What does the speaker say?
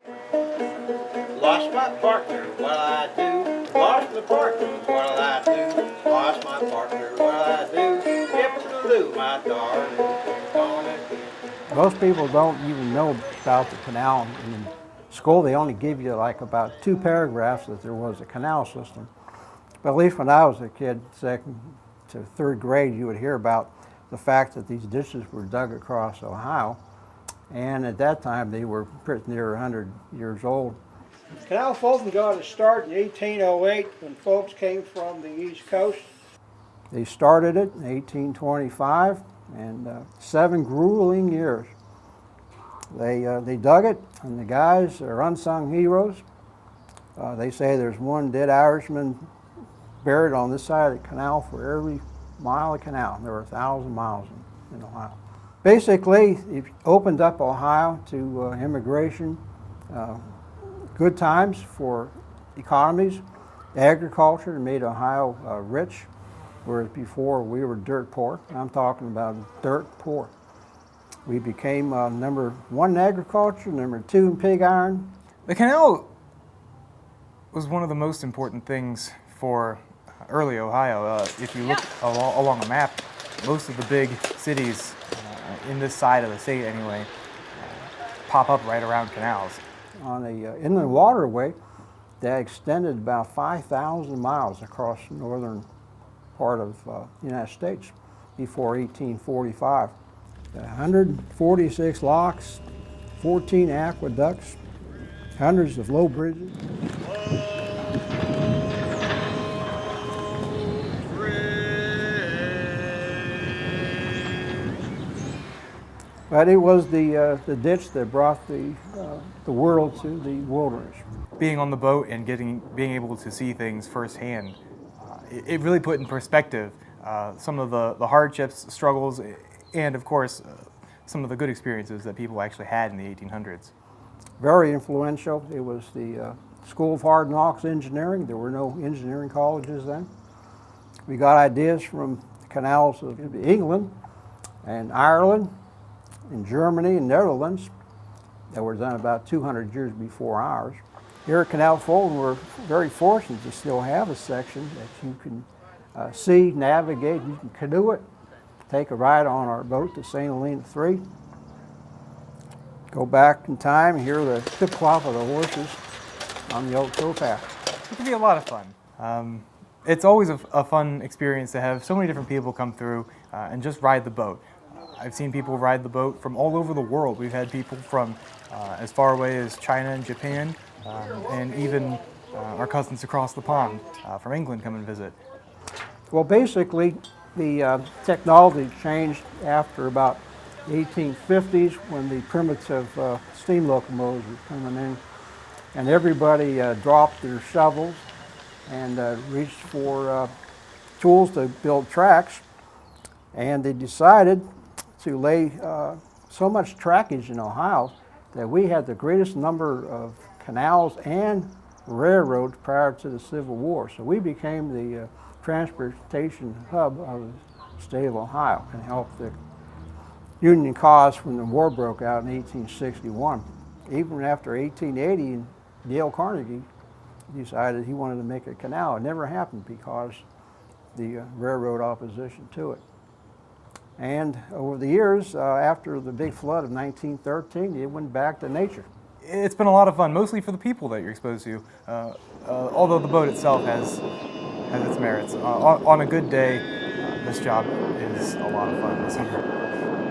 Lost my partner, what'll I do? Lost my partner, what'll I do? Lost my partner, what'll I do? Dip-a-doo, my darling, gone again. Most people don't even know about the canal. In school, they only give you like about 2 paragraphs that there was a canal system. But at least when I was a kid, 2nd to 3rd grade, you would hear about the fact that these ditches were dug across Ohio. And at that time, they were pretty near 100 years old. Canal Fulton got its start in 1808 when folks came from the East Coast. They started it in 1825, and 7 grueling years. They dug it, and the guys are unsung heroes. They say there's one dead Irishman buried on this side of the canal for every mile of canal. There were 1,000 miles in Ohio. Basically, it opened up Ohio to immigration, good times for economies, agriculture made Ohio rich, whereas before we were dirt poor. I'm talking about dirt poor. We became number 1 in agriculture, number 2 in pig iron. The canal was one of the most important things for early Ohio. If you look along a map, most of the big cities in this side of the state anyway pop up right around canals. On a inland waterway that extended about 5,000 miles across the northern part of the United States before 1845. 146 locks, 14 aqueducts, hundreds of low bridges. But it was the ditch that brought the world to the wilderness. Being on the boat and being able to see things firsthand, it really put in perspective some of the hardships, struggles, and of course some of the good experiences that people actually had in the 1800s. Very influential. It was the School of Hard Knocks Engineering. There were no engineering colleges then. We got ideas from the canals of England and Ireland, in Germany and Netherlands that were done about 200 years before ours. Here at Canal Fulton, we're very fortunate to still have a section that you can see, navigate, you can canoe it, take a ride on our boat to St. Helena III, go back in time and hear the clip-clop of the horses on the old towpath. It can be a lot of fun. It's always a fun experience to have so many different people come through and just ride the boat. I've seen people ride the boat from all over the world. We've had people from as far away as China and Japan, and even our cousins across the pond from England come and visit. Well, basically, the technology changed after about the 1850s when the primitive steam locomotives were coming in, and everybody dropped their shovels and reached for tools to build tracks, and they decided to lay so much trackage in Ohio that we had the greatest number of canals and railroads prior to the Civil War. So we became the transportation hub of the state of Ohio and helped the Union cause when the war broke out in 1861. Even after 1880, Dale Carnegie decided he wanted to make a canal. It never happened because the railroad opposition to it. And over the years, after the big flood of 1913, it went back to nature. It's been a lot of fun, mostly for the people that you're exposed to, although the boat itself has its merits. On a good day, this job is a lot of fun this summer.